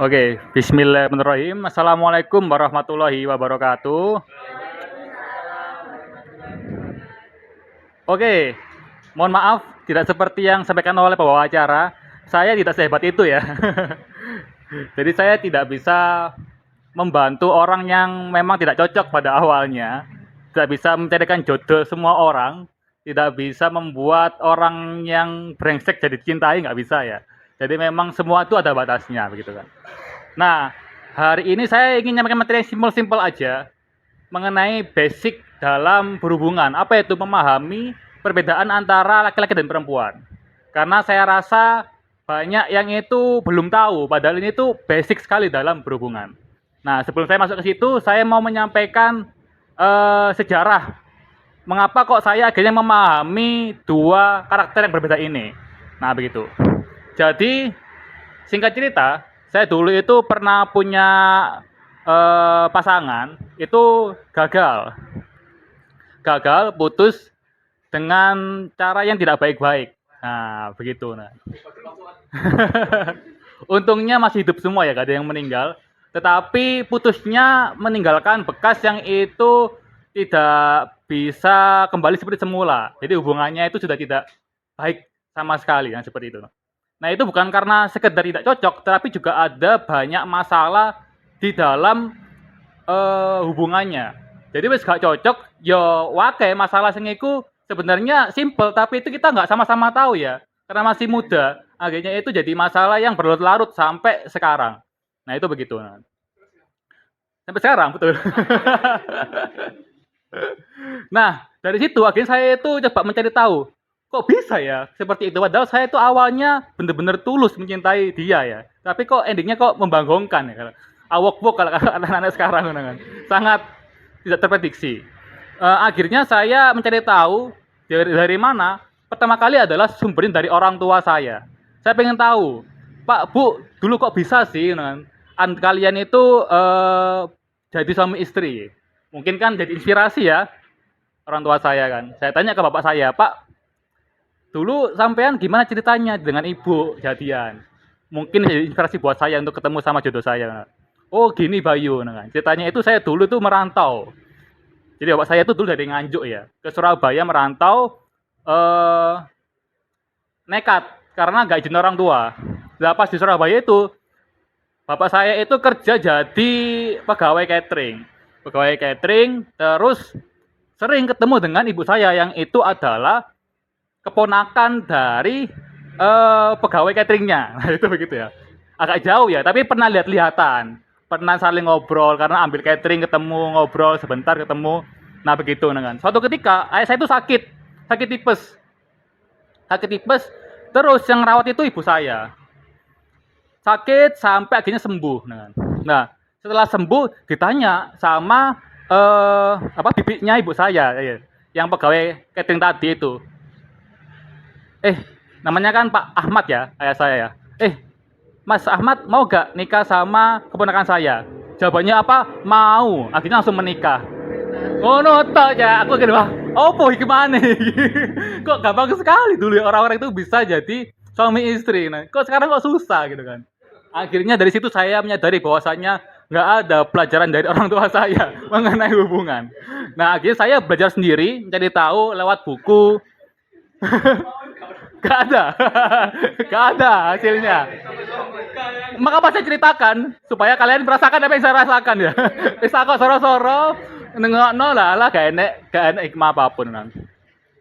Oke, bismillahirrahmanirrahim. Assalamualaikum warahmatullahi wabarakatuh. Oke, mohon maaf tidak seperti yang disampaikan oleh pembawa acara. Saya tidak sehebat itu ya. Jadi saya tidak bisa membantu orang yang memang tidak cocok pada awalnya. Tidak bisa mencarikan jodoh semua orang. Tidak bisa membuat orang yang brengsek jadi dicintai, nggak bisa ya. Jadi memang semua itu ada batasnya begitu kan. Nah, hari ini saya ingin menyampaikan materi yang simpel-simpel aja mengenai basic dalam berhubungan. Apa itu memahami perbedaan antara laki-laki dan perempuan. Karena saya rasa banyak yang itu belum tahu, padahal ini tuh basic sekali dalam berhubungan. Nah, sebelum saya masuk ke situ, saya mau menyampaikan sejarah mengapa kok saya akhirnya memahami dua karakter yang berbeda ini. Nah, begitu. Jadi, singkat cerita, saya dulu itu pernah punya pasangan, itu gagal. Gagal, putus dengan cara yang tidak baik-baik. Nah, begitu. Nah. Untungnya masih hidup semua ya, gak ada yang meninggal. Tetapi putusnya meninggalkan bekas yang itu tidak bisa kembali seperti semula. Jadi hubungannya itu sudah tidak baik sama sekali, kan seperti itu. Nah, itu bukan karena sekedar tidak cocok, tetapi juga ada banyak masalah di dalam hubungannya. Jadi wis gak cocok, yo wakai masalah sing iku sebenarnya simple, tapi itu kita nggak sama-sama tahu ya. Karena masih muda, akhirnya itu jadi masalah yang berlarut-larut sampai sekarang. Nah, itu begitu. Sampai sekarang, betul. Nah, dari situ akhirnya saya itu coba mencari tahu, kok bisa ya seperti itu? Padahal saya itu awalnya benar-benar tulus mencintai dia ya. Tapi kok endingnya kok membanggongkan ya. Awok-wok kalau anak-anak sekarang kan. Sangat tidak terprediksi. Akhirnya saya mencari tahu dari mana. Pertama kali adalah sumbernya dari orang tua saya. Saya pengen tahu, Pak, Bu, dulu kok bisa sih kan? Kalian itu jadi suami istri. Mungkin kan jadi inspirasi ya orang tua saya kan. Saya tanya ke bapak saya, Pak, dulu sampean gimana ceritanya dengan ibu jadian? Mungkin jadi inspirasi buat saya untuk ketemu sama jodoh saya. Oh gini Bayu, kan. Ceritanya itu saya dulu tuh merantau. Jadi bapak saya itu dulu dari Nganjuk ya, ke Surabaya merantau, nekat karena gak izin orang tua. Nah, pas di Surabaya itu, bapak saya itu kerja jadi pegawai catering. Pegawai catering, terus sering ketemu dengan ibu saya yang itu adalah keponakan dari pegawai cateringnya. Nah, itu begitu ya. Agak jauh ya, tapi pernah lihat-lihatan. Pernah saling ngobrol karena ambil catering ketemu, ngobrol sebentar ketemu. Nah, begitu kan. Suatu ketika ayah saya itu sakit tipes. Sakit tipes, terus yang rawat itu ibu saya. Sakit sampai akhirnya sembuh. Nah, setelah sembuh ditanya sama bibinya ibu saya, yang pegawai catering tadi itu. Namanya kan Pak Ahmad ya, ayah saya ya. Mas Ahmad mau gak nikah sama keponakan saya? Jawabannya apa? Mau. Akhirnya langsung menikah. Oh no, tak ya. Aku kira, wah, opo gimana? Kok gampang sekali dulu ya orang-orang itu bisa jadi suami istri. Nah, kok sekarang kok susah gitu kan? Akhirnya dari situ saya menyadari bahwasannya nggak ada pelajaran dari orang tua saya mengenai hubungan. Nah, akhirnya saya belajar sendiri, mencari tahu lewat buku. Gak ada, gak ada hasilnya. Maka pas saya ceritakan supaya kalian merasakan apa yang saya rasakan ya. Bisa kok soro-soro nengokno lah gak enak hikmah apapun kan.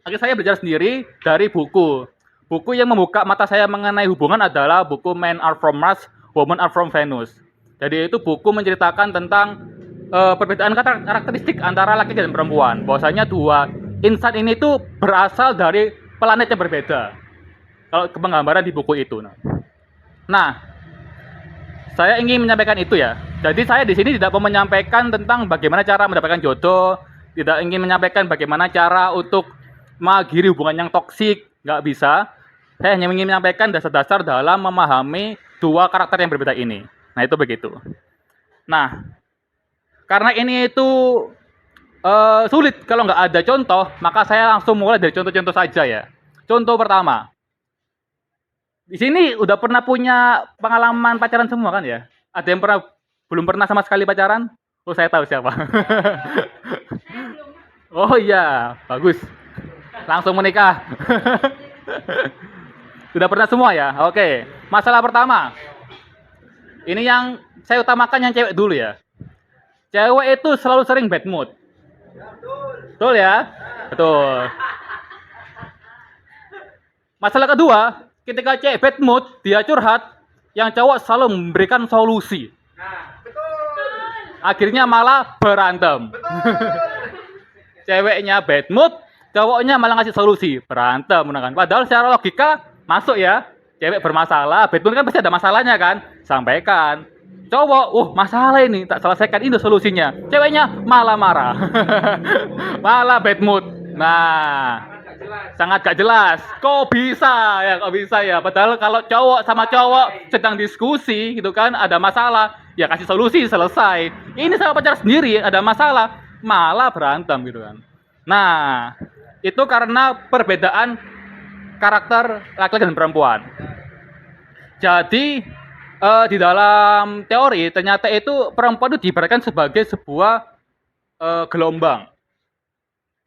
Akhirnya saya belajar sendiri dari buku. Buku yang membuka mata saya mengenai hubungan adalah buku Men Are From Mars, Women Are From Venus. Jadi itu buku menceritakan tentang perbedaan karakteristik antara laki dan perempuan. Bahwasanya dua insan ini tuh berasal dari planet yang berbeda. Kalau penggambaran di buku itu. Nah, saya ingin menyampaikan itu ya. Jadi saya di sini tidak mau menyampaikan tentang bagaimana cara mendapatkan jodoh, tidak ingin menyampaikan bagaimana cara untuk mengakhiri hubungan yang toksik, nggak bisa. Saya hanya ingin menyampaikan dasar-dasar dalam memahami dua karakter yang berbeda ini. Nah, itu begitu. Nah, karena ini itu sulit kalau nggak ada contoh, maka saya langsung mulai dari contoh-contoh saja ya. Contoh pertama, Di sini udah pernah punya pengalaman pacaran semua kan ya? Ada yang belum pernah sama sekali pacaran? Oh, saya tahu siapa. Oh iya, bagus. Langsung menikah. Sudah pernah semua ya? Oke. Masalah pertama. Ini yang saya utamakan yang cewek dulu ya. Cewek itu selalu sering bad mood. Betul ya? Betul. Masalah kedua, ketika cewek bad mood, dia curhat, yang cowok selalu memberikan solusi. Akhirnya malah berantem. Ceweknya bad mood, cowoknya malah ngasih solusi, berantem kan. Padahal secara logika masuk ya. Cewek bermasalah, bad mood kan pasti ada masalahnya kan. Sampaikan. Cowok, masalah ini, tak selesaikan, ini solusinya. Ceweknya malah marah. Malah bad mood. Nah, sangat gak jelas. Kok bisa ya? Padahal kalau cowok sama cowok sedang diskusi gitu kan, ada masalah, ya kasih solusi, selesai. Ini sama pacar sendiri ada masalah, malah berantem gitu kan. Nah, itu karena perbedaan karakter laki-laki dan perempuan. Jadi di dalam teori ternyata itu perempuan itu diibaratkan sebagai sebuah gelombang.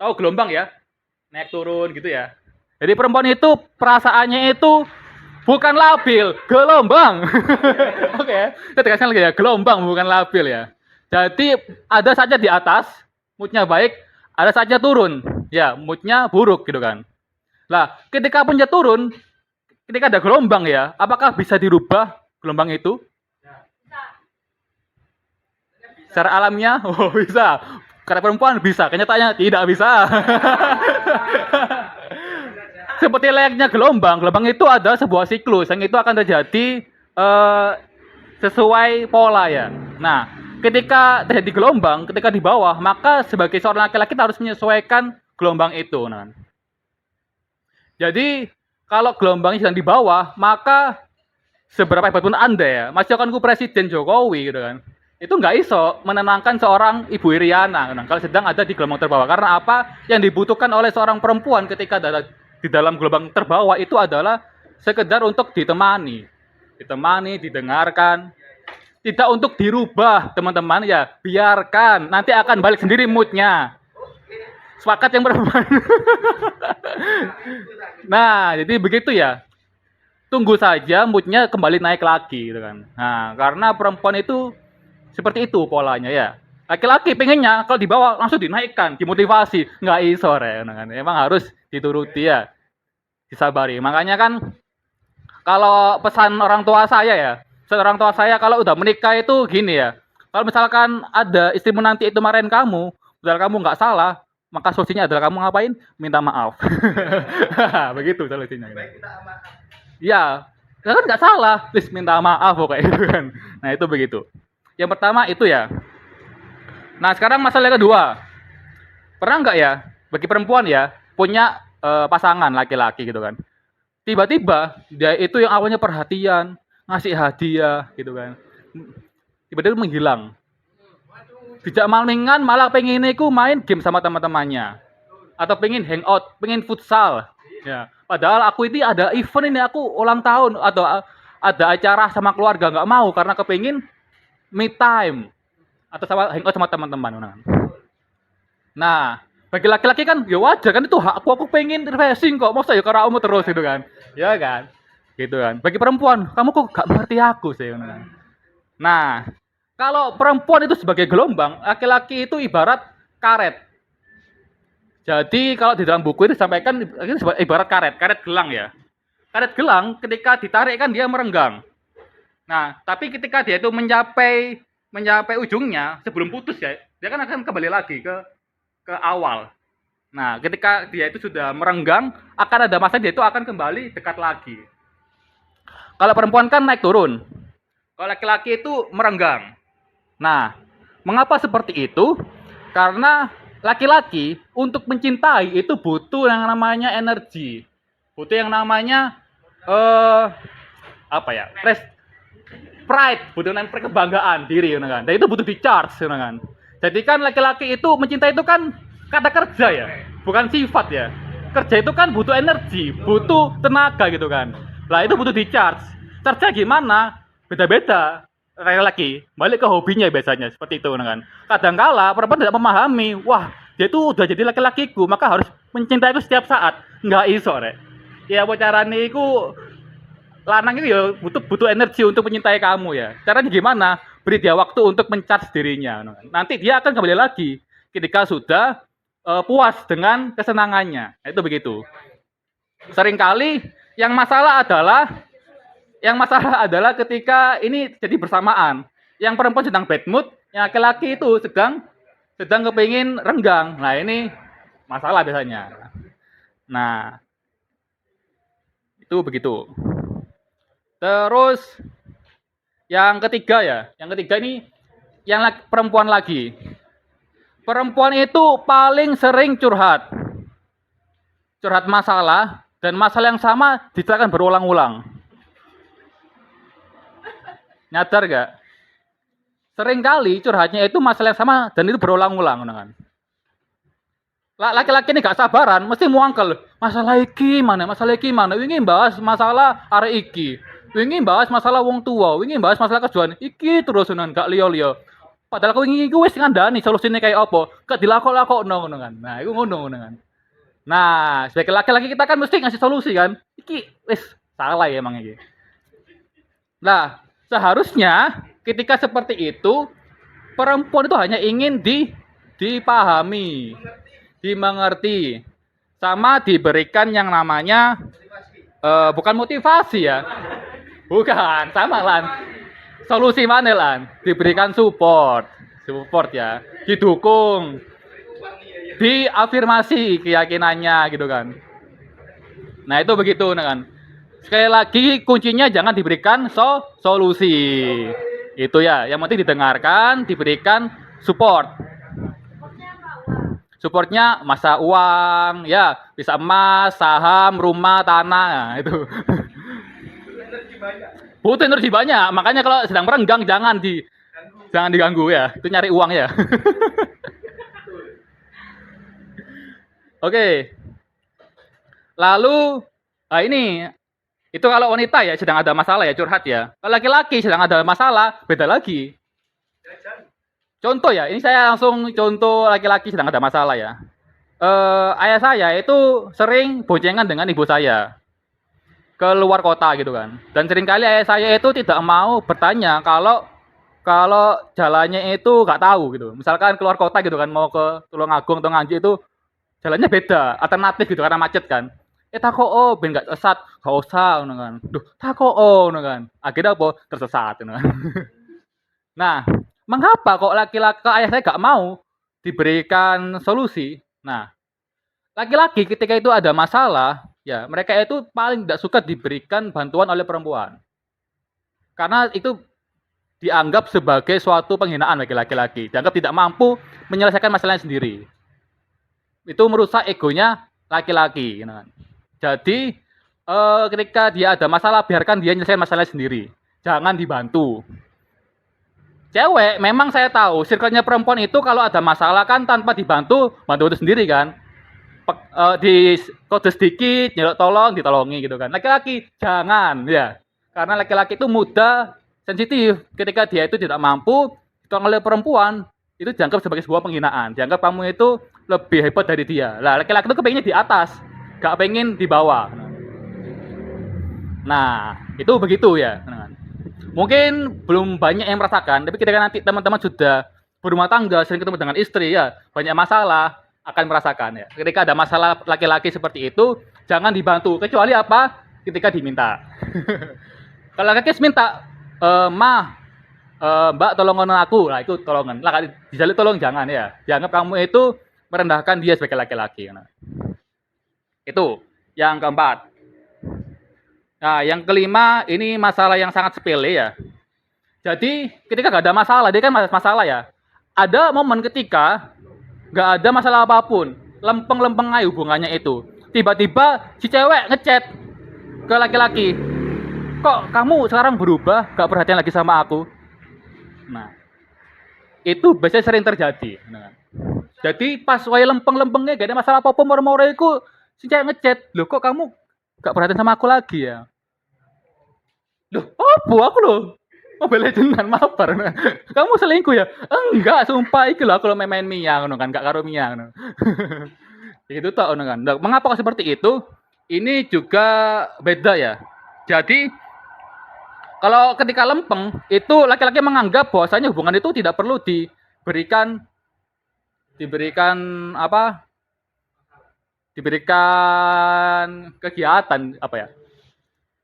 Tahu gelombang ya? Naik turun gitu ya. Jadi perempuan itu perasaannya itu bukan labil, gelombang. Oke, saya tegaskan lagi ya, gelombang bukan labil ya. Jadi ada saja di atas, moodnya baik, ada saja turun, ya moodnya buruk gitu kan. Lah, ketika punya turun, ketika ada gelombang ya, apakah bisa dirubah gelombang itu? Secara alamiah, oh bisa. Karena perempuan bisa, kenyataannya tidak bisa. Seperti layaknya gelombang itu ada sebuah siklus yang itu akan terjadi sesuai pola ya. Nah, ketika terjadi gelombang, ketika di bawah, maka sebagai seorang laki-laki kita harus menyesuaikan gelombang itu. Nah. Jadi, kalau gelombangnya sedang di bawah, maka seberapa hebat pun Anda ya, masyarakat Presiden Jokowi gitu kan, itu nggak iso menenangkan seorang Ibu Iriana kalau sedang ada di gelombang terbawah. Karena apa? Yang dibutuhkan oleh seorang perempuan ketika ada di dalam gelombang terbawah itu adalah sekedar untuk ditemani, didengarkan, tidak untuk dirubah teman-teman ya, biarkan, nanti akan balik sendiri moodnya. Sepakat yang perempuan. Nah, jadi begitu ya. Tunggu saja moodnya kembali naik lagi gitu kan. Nah, karena perempuan itu seperti itu polanya ya. Laki-laki pengennya kalau di bawah langsung dinaikkan, dimotivasi, nggak iso ya. Nah, emang harus dituruti ya, disabari. Makanya kan kalau pesan orang tua saya ya, orang tua saya kalau udah menikah itu gini ya. Kalau misalkan ada istrimu nanti itu marahin kamu, padahal kamu nggak salah, maka solusinya adalah kamu ngapain? Minta maaf. Begitu solusinya. Ya, kan nggak salah, please minta maaf kayak gitu kan. Nah itu begitu. Yang pertama itu ya. Nah sekarang masalah kedua. Pernah nggak ya bagi perempuan ya punya pasangan laki-laki gitu kan. Tiba-tiba dia itu yang awalnya perhatian, ngasih hadiah gitu kan. Tiba-tiba menghilang. Tidak malingan malah pengen iku main game sama teman-temannya. Atau pengen hangout, pengen futsal. Ya, padahal aku ini ada event ini, aku ulang tahun atau ada acara sama keluarga, nggak mau karena kepengin me time atau sama hangout sama teman-teman. Nah, bagi laki-laki kan ya wajar kan, itu hak aku pengen refreshing kok, masa ya karena kamu terus gitu kan, ya kan, gitu kan. Bagi perempuan, kamu kok gak mengerti aku sih. Nah, kalau perempuan itu sebagai gelombang, laki-laki itu ibarat karet. Jadi kalau di dalam buku itu disampaikan ibarat karet gelang ya. Karet gelang ketika ditarik kan dia merenggang. Nah, tapi ketika dia itu mencapai ujungnya sebelum putus ya, dia kan akan kembali lagi ke awal. Nah, ketika dia itu sudah merenggang, akan ada masa dia itu akan kembali dekat lagi. Kalau perempuan kan naik turun. Kalau laki-laki itu merenggang. Nah, mengapa seperti itu? Karena laki-laki untuk mencintai itu butuh yang namanya energi, butuh yang namanya pride, butuh yang kebanggaan diri kan. Dan itu butuh di charge kan. Jadi kan laki-laki itu mencintai itu kan kata kerja ya, bukan sifat ya. Kerja itu kan butuh energi, butuh tenaga gitu kan. Lah itu butuh di-charge. Charge-nya gimana? Beda-beda. Laki-laki balik ke hobinya biasanya seperti itu kan. Kadangkala perempuan tidak memahami, wah dia itu udah jadi laki-lakiku, maka harus mencintaiku setiap saat. Nggak iso rek. Ya apa carane iku lanang itu ya butuh butuh energi untuk mencintai kamu ya. Caranya gimana? Beri dia waktu untuk mencharge dirinya. Nanti dia akan kembali lagi ketika sudah puas dengan kesenangannya. Itu begitu. Seringkali yang masalah adalah ketika ini jadi bersamaan. Yang perempuan sedang bad mood, yang laki-laki itu sedang kepingin renggang. Nah ini masalah biasanya. Nah itu begitu. Terus yang ketiga ini yang perempuan lagi. Perempuan itu paling sering curhat masalah dan masalah yang sama diceritakan berulang-ulang. Nyadar gak? Sering kali curhatnya itu masalah yang sama dan itu berulang-ulang kan. Laki-laki ini gak sabaran, mesti muangkel. Masalah iki mana? Wingi bahas masalah arek iki. Wingi bahas masalah wong tua, wingi bahas masalah kerjaan. Iki terus nan gak liyo-liyo. Padahal kau wingi wis ngandani solusine kayak apa? Gak dilakok-lakokno ngono kan. Nah, iku ngono kan. Nah, sebagai laki-laki kita kan mesti ngasih solusi kan. Iki wis salah ya emang iki. Nah, seharusnya ketika seperti itu perempuan itu hanya ingin dipahami, dimengerti, sama diberikan yang namanya bukan motivasi ya. Bukan, sama lan. Solusi mana lan? Diberikan support ya, didukung, diafirmasi keyakinannya gitu kan. Nah itu begitu kan. Sekali lagi kuncinya jangan diberikan solusi. Itu ya, yang penting didengarkan, diberikan support. Supportnya masa uang, ya bisa emas, saham, rumah, tanah, nah, itu. Butuh energi banyak, makanya kalau sedang merenggang jangan diganggu ya, itu nyari uang ya. Oke. Lalu, ini itu kalau wanita ya sedang ada masalah ya curhat ya. Kalau laki-laki sedang ada masalah beda lagi. Contoh ya, ini saya langsung contoh laki-laki sedang ada masalah ya. Ayah saya itu sering boncengan dengan ibu saya ke luar kota gitu kan. Dan seringkali ayah saya itu tidak mau bertanya kalau jalannya itu nggak tahu gitu. Misalkan keluar kota gitu kan mau ke Tulungagung atau Nganjuk itu jalannya beda, alternatif gitu karena macet kan. Takok ben gak sesat, gak usah ngono kan. Duh, takok ngono kan. Akhirnya apa? Tersesat ngono kan. Nah, mengapa kok laki-laki ayah saya gak mau diberikan solusi? Nah, laki-laki ketika itu ada masalah, ya mereka itu paling tidak suka diberikan bantuan oleh perempuan. Karena itu dianggap sebagai suatu penghinaan bagi laki-laki. Dianggap tidak mampu menyelesaikan masalahnya sendiri. Itu merusak egonya laki-laki. Jadi ketika dia ada masalah, biarkan dia menyelesaikan masalahnya sendiri. Jangan dibantu. Cewek, memang saya tahu, circle-nya perempuan itu kalau ada masalah kan tanpa dibantu, bantu itu sendiri kan. Di kode sedikit, nyelok tolong, ditolongi gitu kan. Laki-laki, jangan ya. Karena laki-laki itu mudah, sensitif. Ketika dia itu tidak mampu, ditolong oleh perempuan, itu dianggap sebagai sebuah penghinaan. Dianggap kamu itu lebih hebat dari dia. Lah, laki-laki itu kepengennya di atas, gak pengen di bawah. Nah, itu begitu ya. Mungkin belum banyak yang merasakan, tapi ketika nanti teman-teman sudah berumah tangga, sering ketemu dengan istri ya, banyak masalah, akan merasakan ya. Ketika ada masalah laki-laki seperti itu, jangan dibantu, kecuali apa? Ketika diminta. Kalau laki-laki minta, Mbak tolongan aku, nah itu tolongan. Lah dijali tolong jangan ya. Dianggap kamu itu merendahkan dia sebagai laki-laki. Nah. Itu yang keempat. Nah, yang kelima ini masalah yang sangat sepele ya. Jadi ketika gak ada masalah, dia kan masalah ya. Ada momen ketika gak ada masalah apapun, lempeng-lempeng aja hubungannya itu. Tiba-tiba si cewek ngechat ke laki-laki, kok kamu sekarang berubah, gak perhatian lagi sama aku. Nah, itu biasanya sering terjadi. Nah, jadi pas wae lempeng-lempengnya gak ada masalah apa-apa, moro-moro itu si cewek ngechat, loh kok kamu gak perhatian sama aku lagi ya. Apa aku loh? Mobile Legends mabar. Kamu selingkuh ya? Enggak, sumpah iki lho aku lo main Mia ngono kan, gak karo Mia ngono. Itu tok ngono kan. Nah, mengapa kok seperti itu? Ini juga beda ya. Jadi kalau ketika lempeng itu laki-laki menganggap bahwasanya hubungan itu tidak perlu diberikan diberikan apa? Diberikan kegiatan apa ya?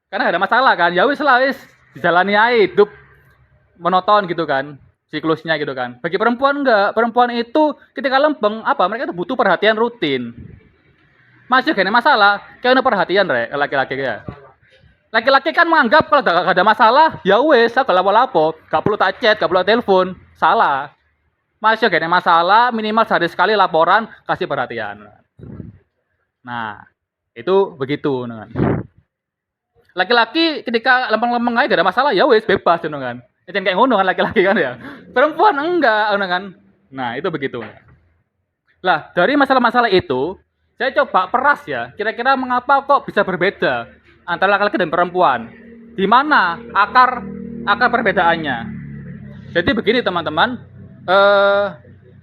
Karena gak ada masalah kan. Ya wis lah wis dijalani aja hidup monoton gitu kan siklusnya gitu kan. Bagi perempuan enggak, perempuan itu ketika lempeng apa mereka itu butuh perhatian rutin. Masih gak ada masalah, kayak ada perhatian rek laki-laki ya. Laki-laki kan menganggap kalau gak ada masalah, ya wes, aku lapo-lapo, gak perlu tak chat, gak perlu telepon, salah. Masih gak ada masalah, minimal sehari sekali laporan, kasih perhatian. Nah, itu begitu kan. Laki-laki ketika lempeng-lempeng aja gak ada masalah, ya wes bebas kan. Jangan kayak ngono kan laki-laki kan ya. Perempuan enggak kan. Nah, itu begitu. Lah, dari masalah-masalah itu, saya coba peras ya, kira-kira mengapa kok bisa berbeda antara laki-laki dan perempuan? Di mana akar perbedaannya? Jadi begini teman-teman,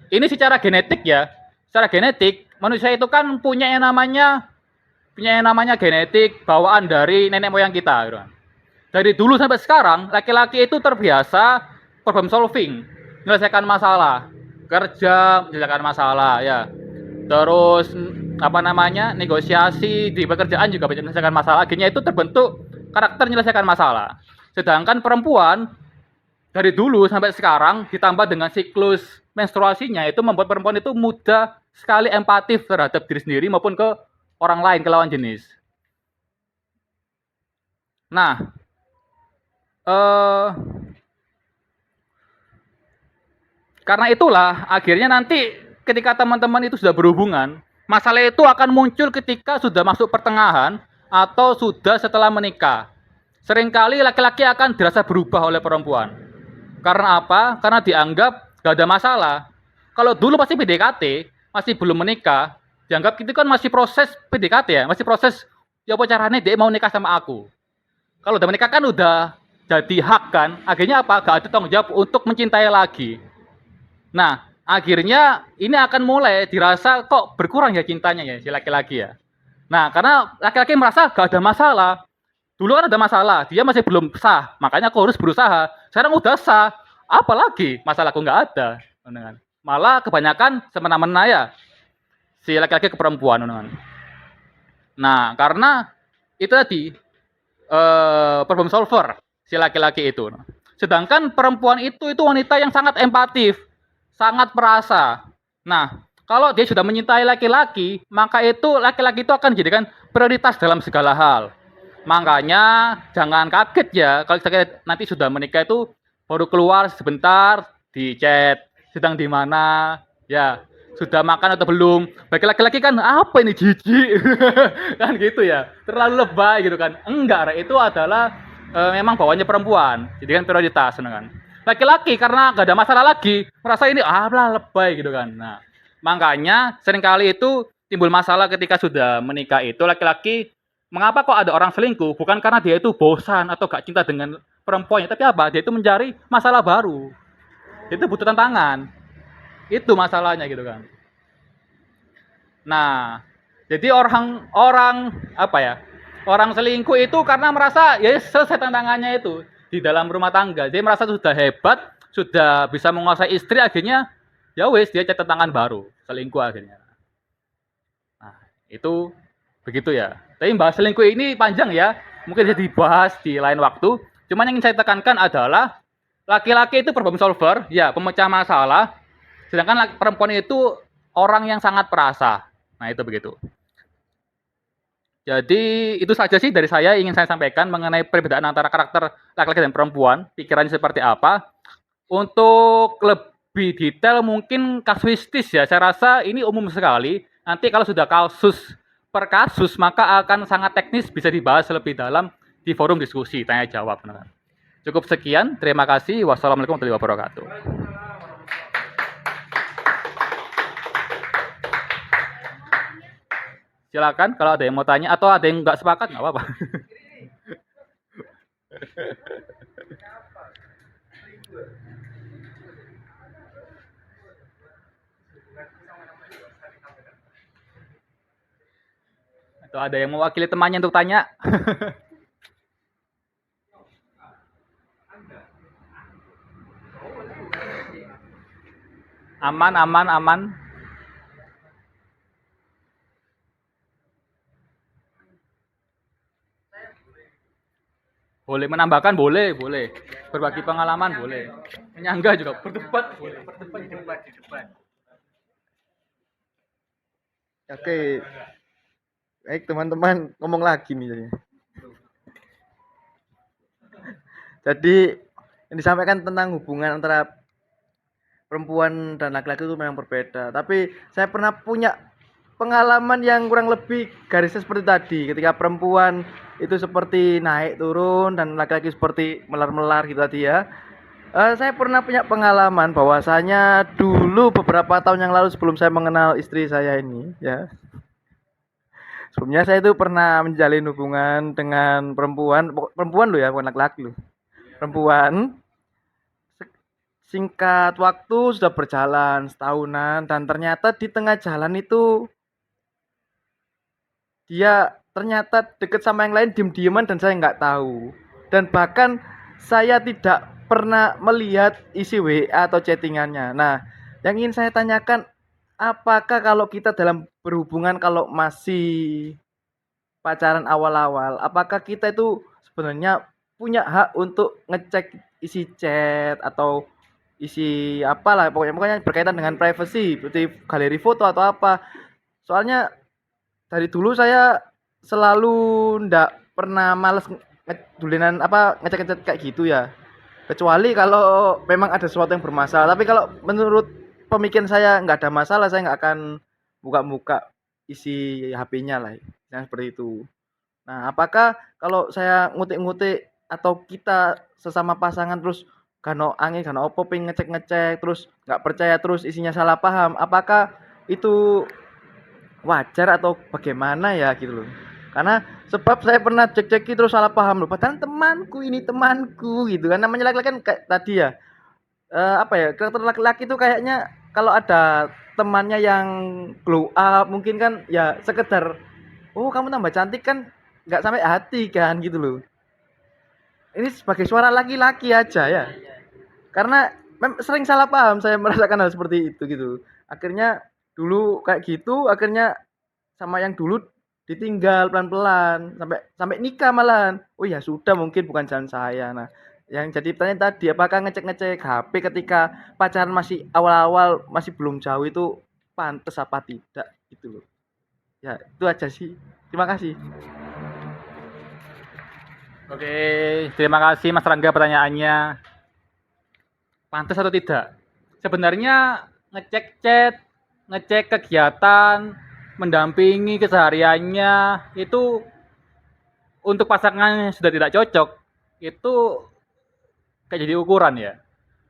ini secara genetik ya, secara genetik manusia itu kan punya yang namanya genetik bawaan dari nenek moyang kita. Gitu. Dari dulu sampai sekarang, laki-laki itu terbiasa problem solving, menyelesaikan masalah, kerja, menyelesaikan masalah, ya. Terus negosiasi di pekerjaan juga menyelesaikan masalah. Akhirnya itu terbentuk karakter menyelesaikan masalah. Sedangkan perempuan dari dulu sampai sekarang ditambah dengan siklus menstruasinya itu membuat perempuan itu mudah sekali empatif terhadap diri sendiri maupun ke orang lain, ke lawan jenis. Nah, karena itulah akhirnya nanti ketika teman-teman itu sudah berhubungan, masalah itu akan muncul ketika sudah masuk pertengahan atau sudah setelah menikah. Seringkali laki-laki akan dirasa berubah oleh perempuan. Karena apa? Karena dianggap gak ada masalah. Kalau dulu pasti PDKT, masih belum menikah, dianggap itu kan masih proses PDKT ya, masih proses ya apa caranya dia mau nikah sama aku. Kalau udah menikah kan udah jadi hak kan, akhirnya apa? Gak ada tanggung jawab untuk mencintai lagi. Nah, akhirnya ini akan mulai dirasa kok berkurang ya cintanya ya si laki-laki ya. Nah, karena laki-laki merasa gak ada masalah. Dulu kan ada masalah, dia masih belum sah, makanya aku harus berusaha. Sekarang udah sah, apalagi masalahku nggak ada. Malah kebanyakan semena-mena ya si laki-laki ke perempuan. Nah, karena itu tadi problem solver si laki-laki itu. Sedangkan perempuan itu wanita yang sangat empatif, sangat perasa. Nah, kalau dia sudah mencintai laki-laki, maka itu laki-laki itu akan dijadikan prioritas dalam segala hal. Makanya jangan kaget ya kalau kita nanti sudah menikah itu baru keluar sebentar di chat sedang di mana ya sudah makan atau belum. Bagi laki-laki kan apa ini jijik kan gitu ya terlalu lebay gitu kan. Enggak, itu adalah memang bawaannya perempuan jadi kan prioritas kan. Laki-laki karena gak ada masalah lagi merasa ini lah lebay gitu kan. Nah makanya seringkali itu timbul masalah ketika sudah menikah itu laki-laki. Mengapa kok ada orang selingkuh? Bukan karena dia itu bosan atau gak cinta dengan perempuannya, tapi apa? Dia itu mencari masalah baru. Itu butuh tantangan. Itu masalahnya gitu kan. Nah, jadi orang apa ya? Orang selingkuh itu karena merasa ya selesai tantangannya itu di dalam rumah tangga. Dia merasa sudah hebat, sudah bisa menguasai istri akhirnya ya wes dia cari tantangan baru, selingkuh akhirnya. Nah, itu begitu ya. Tapi bahas selingkuh ini panjang ya. Mungkin bisa dibahas di lain waktu. Cuman yang ingin saya tekankan adalah laki-laki itu problem solver, ya pemecah masalah. Sedangkan perempuan itu orang yang sangat perasa. Nah itu begitu. Jadi itu saja sih dari saya ingin saya sampaikan mengenai perbedaan antara karakter laki-laki dan perempuan. Pikirannya seperti apa. Untuk lebih detail mungkin kasuistis ya. Saya rasa ini umum sekali. Nanti kalau sudah kasus per kasus maka akan sangat teknis bisa dibahas lebih dalam di forum diskusi tanya jawab. Cukup sekian, terima kasih. Wassalamualaikum warahmatullahi wabarakatuh. Silakan kalau ada yang mau tanya atau ada yang nggak sepakat nggak apa-apa. Atau ada yang mewakili temannya untuk tanya? Aman, aman, aman. Boleh menambahkan, boleh, boleh. Berbagi pengalaman, boleh. Menyangga juga, berdebat, boleh. Berdebat di debat. Oke, baik teman-teman, ngomong lagi nih jadinya. Jadi yang disampaikan tentang hubungan antara perempuan dan laki-laki itu memang berbeda. Tapi saya pernah punya pengalaman yang kurang lebih garisnya seperti tadi. Ketika perempuan itu seperti naik turun dan laki-laki seperti melar-melar gitu tadi ya. Saya pernah punya pengalaman bahwasanya dulu beberapa tahun yang lalu sebelum saya mengenal istri saya ini ya. Sebelumnya saya itu pernah menjalin hubungan dengan perempuan loh ya, bukan laki-laki loh. Perempuan. Singkat waktu sudah berjalan setahunan dan ternyata di tengah jalan itu dia ternyata deket sama yang lain diem-dieman dan saya nggak tahu. Dan bahkan saya tidak pernah melihat isi WA atau chattingannya. Nah, yang ingin saya tanyakan, apakah kalau kita dalam berhubungan kalau masih pacaran awal-awal, apakah kita itu sebenarnya punya hak untuk ngecek isi chat atau isi apalah pokoknya berkaitan dengan privacy seperti galeri foto atau apa. Soalnya dari dulu saya selalu ndak pernah males dulinan apa ngecek-ngecek kayak gitu ya. Kecuali kalau memang ada sesuatu yang bermasalah. Tapi kalau menurut pemikiran saya nggak ada masalah, saya nggak akan buka-buka isi HP-nya lah. Yang seperti itu. Nah, apakah kalau saya ngutik-ngutik atau kita sesama pasangan terus kano angin kano opo pengen ngecek-ngecek terus nggak percaya terus isinya salah paham, apakah itu wajar atau bagaimana ya gitu loh. Karena sebab saya pernah cek-ceki terus salah paham loh, padahal temanku ini temanku gitu kan. Namanya laki-laki kan kayak tadi ya, apa ya, karakter laki-laki itu kayaknya kalau ada temannya yang glow up mungkin kan ya sekedar, "Oh, kamu tambah cantik," kan nggak sampai hati kan gitu loh. Ini sebagai suara laki-laki aja ya. Karena sering salah paham saya merasakan hal seperti itu gitu. Akhirnya dulu kayak gitu, akhirnya sama yang dulu ditinggal pelan-pelan sampai sampai nikah malahan. Oh ya sudah mungkin bukan jalan saya. Nah, yang jadi pertanyaan tadi apakah ngecek-ngecek HP ketika pacaran masih awal-awal masih belum jauh itu pantas apa tidak gitu loh. Ya, itu aja sih. Terima kasih. Oke, terima kasih Mas Rangga pertanyaannya. Pantas atau tidak? Sebenarnya ngecek chat, ngecek kegiatan, mendampingi kesehariannya itu untuk pasangan yang sudah tidak cocok itu kayak jadi ukuran ya.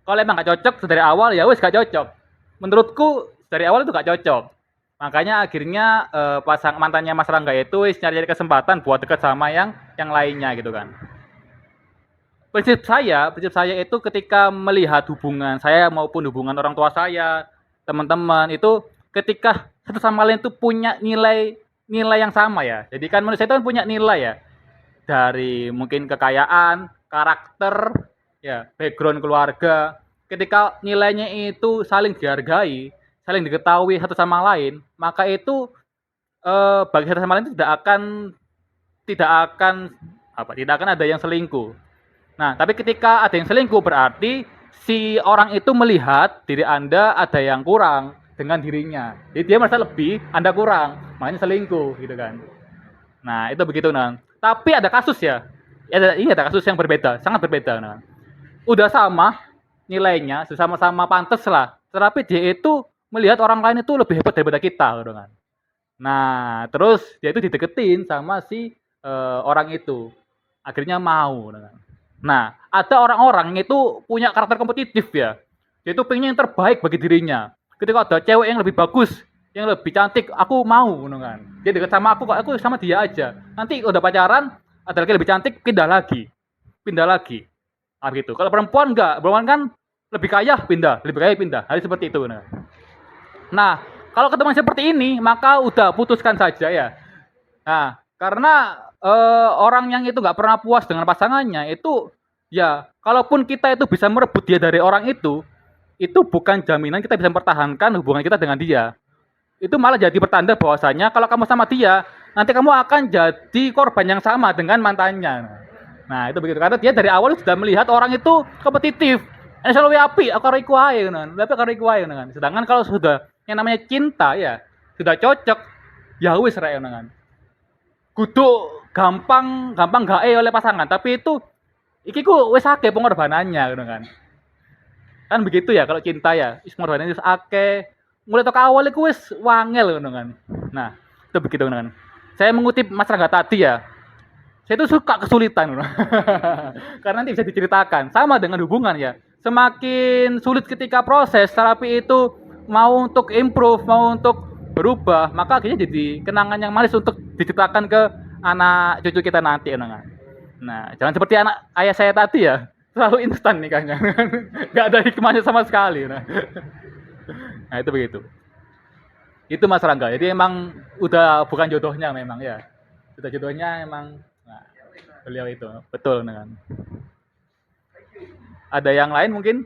Kalau emang gak cocok dari awal ya wes gak cocok. Menurutku dari awal itu gak cocok. Makanya akhirnya pasang mantannya Mas Rangga itu nyari kesempatan buat dekat sama yang lainnya gitu kan. Prinsip saya itu ketika melihat hubungan saya maupun hubungan orang tua saya, teman-teman itu ketika satu sama lain itu punya nilai yang sama ya. Jadi kan manusia itu kan punya nilai ya. Dari mungkin kekayaan, karakter, ya, background keluarga. Ketika nilainya itu saling dihargai, saling diketahui satu sama lain, maka itu bagi satu sama lain tidak akan ada yang selingkuh. Nah, tapi ketika ada yang selingkuh berarti si orang itu melihat diri Anda ada yang kurang dengan dirinya. Jadi dia merasa lebih, Anda kurang, makanya selingkuh gitu kan. Nah, itu begitu nah. Tapi ada kasus ya. Ini ada kasus yang berbeda, sangat berbeda nah. Udah sama nilainya, sama-sama pantas lah. Tetapi dia itu melihat orang lain itu lebih hebat daripada kita gitu kan. Nah, terus dia itu dideketin sama si orang itu. Akhirnya mau gitu kan. Nah, ada orang-orang yang itu punya karakter kompetitif ya. Dia itu pengen yang terbaik bagi dirinya. Ketika ada cewek yang lebih bagus, yang lebih cantik, aku mau kan. Dia dekat sama aku sama dia aja. Nanti udah pacaran, ada lagi lebih cantik, pindah lagi. pindah lagi. Ah, gitu. Kalau perempuan enggak, perempuan kan lebih kaya pindah, lebih kaya pindah. Harus seperti itu. Nah, kalau ketemu seperti ini, maka udah putuskan saja ya. Nah, karena orang yang itu nggak pernah puas dengan pasangannya itu, ya, kalaupun kita itu bisa merebut dia dari orang itu bukan jaminan kita bisa mempertahankan hubungan kita dengan dia. Itu malah jadi pertanda bahwasanya kalau kamu sama dia, nanti kamu akan jadi korban yang sama dengan mantannya. Nah, itu begitu. Karena dia dari awal sudah melihat orang itu kompetitif. Selalu api, aku harus kuai, tapi aku harus kuai, kan. Sedangkan kalau sudah yang namanya cinta ya, sudah cocok, ya wis rek, kan. Kudu gampang gae oleh pasangan, tapi itu iki ku wis akeh pengorbanannya, kan. Kan begitu ya kalau cinta ya, pengorbanannya wis akeh. Mulai tok awal iku wis wangel, kan. Nah, itu begitu, kan. Saya mengutip Mas Rangga tadi ya, saya itu suka kesulitan. Karena nanti bisa diceritakan. Sama dengan hubungan ya. Semakin sulit ketika proses terapi itu mau untuk improve, mau untuk berubah, maka akhirnya jadi kenangan yang manis untuk diceritakan ke anak cucu kita nanti. Nah, jangan seperti anak ayah saya tadi ya. Selalu instan nikahnya. Gak ada hikmahnya sama sekali. Nah, itu begitu. Itu Mas Rangga. Jadi emang udah bukan jodohnya memang ya. Sudah jodohnya emang nah, beliau itu. Betul dengan. Ada yang lain mungkin?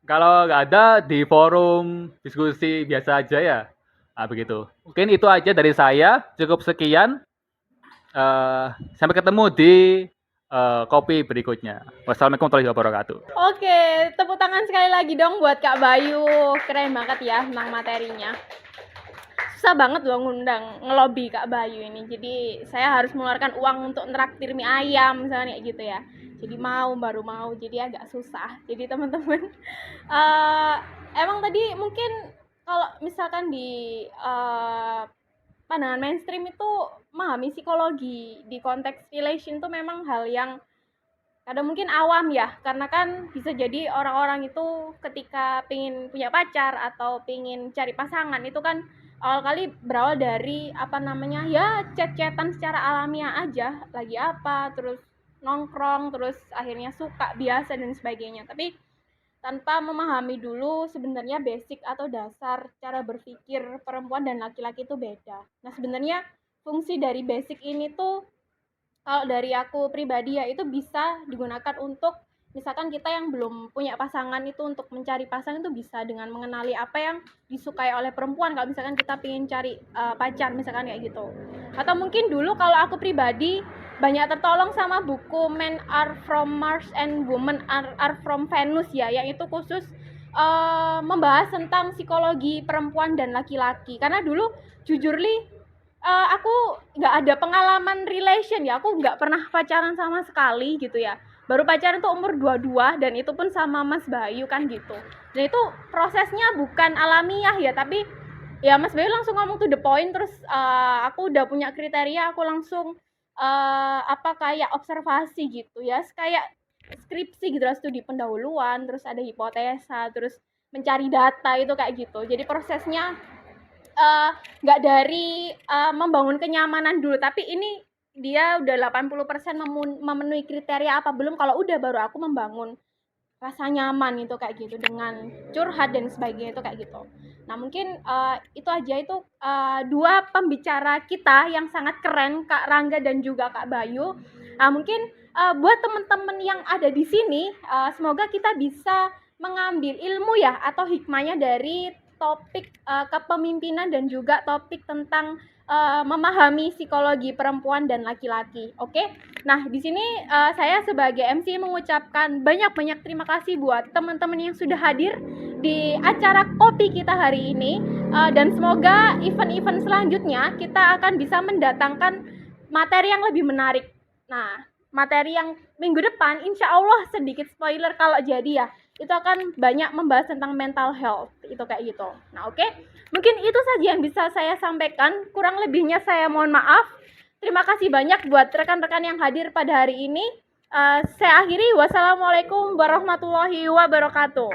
Kalau nggak ada di forum diskusi biasa aja ya. Nah, begitu. Mungkin itu aja dari saya. Cukup sekian. Sampai ketemu di kopi berikutnya. Wassalamualaikum warahmatullahi wabarakatuh. Oke, tepuk tangan sekali lagi dong buat Kak Bayu. Keren banget ya tentang materinya. Susah banget loh ngundang ngelobi Kak Bayu ini. Jadi saya harus mengeluarkan uang untuk traktir mie ayam misalnya kayak gitu ya. Jadi baru mau, jadi agak susah. Jadi teman-teman, emang tadi mungkin kalau misalkan di pandangan mainstream itu memahami psikologi di konteks relation itu memang hal yang kadang mungkin awam ya, karena kan bisa jadi orang-orang itu ketika pingin punya pacar atau pingin cari pasangan itu kan awal kali berawal dari apa namanya ya chat-chatan secara alamiah aja, lagi apa, terus nongkrong, terus akhirnya suka biasa dan sebagainya. Tapi tanpa memahami dulu sebenarnya basic atau dasar cara berpikir perempuan dan laki-laki itu beda. Nah, sebenarnya fungsi dari basic ini tuh kalau dari aku pribadi ya itu bisa digunakan untuk misalkan kita yang belum punya pasangan itu untuk mencari pasangan itu bisa dengan mengenali apa yang disukai oleh perempuan kalau misalkan kita pengen cari pacar misalkan kayak gitu. Atau mungkin dulu kalau aku pribadi banyak tertolong sama buku Men Are From Mars and Women Are From Venus ya, yang itu khusus membahas tentang psikologi perempuan dan laki-laki. Karena dulu jujur li aku nggak ada pengalaman relation ya, aku nggak pernah pacaran sama sekali gitu ya. Baru pacaran tuh umur 22 dan itu pun sama Mas Bayu kan gitu. Dan itu prosesnya bukan alamiah ya, tapi ya Mas Bayu langsung ngomong to the point, terus aku udah punya kriteria, aku langsung kayak observasi gitu ya, kayak skripsi gitu lah, studi pendahuluan, terus ada hipotesa, terus mencari data itu kayak gitu. Jadi prosesnya nggak dari membangun kenyamanan dulu, tapi ini dia udah 80% memenuhi kriteria apa belum, kalau udah baru aku membangun rasa nyaman itu kayak gitu dengan curhat dan sebagainya itu kayak gitu. Nah mungkin itu aja, itu dua pembicara kita yang sangat keren, Kak Rangga dan juga Kak Bayu. Nah mungkin buat teman-teman yang ada di sini, semoga kita bisa mengambil ilmu ya atau hikmahnya dari topik kepemimpinan dan juga topik tentang memahami psikologi perempuan dan laki-laki. Oke. Nah, di sini saya sebagai MC mengucapkan banyak-banyak terima kasih buat teman-teman yang sudah hadir di acara kopi kita hari ini, dan semoga event-event selanjutnya kita akan bisa mendatangkan materi yang lebih menarik. Nah, materi yang minggu depan insya Allah, sedikit spoiler kalau jadi ya, itu akan banyak membahas tentang mental health itu kayak gitu. Nah oke, mungkin itu saja yang bisa saya sampaikan, kurang lebihnya saya mohon maaf. Terima kasih banyak buat rekan-rekan yang hadir pada hari ini. Saya akhiri, wassalamualaikum warahmatullahi wabarakatuh.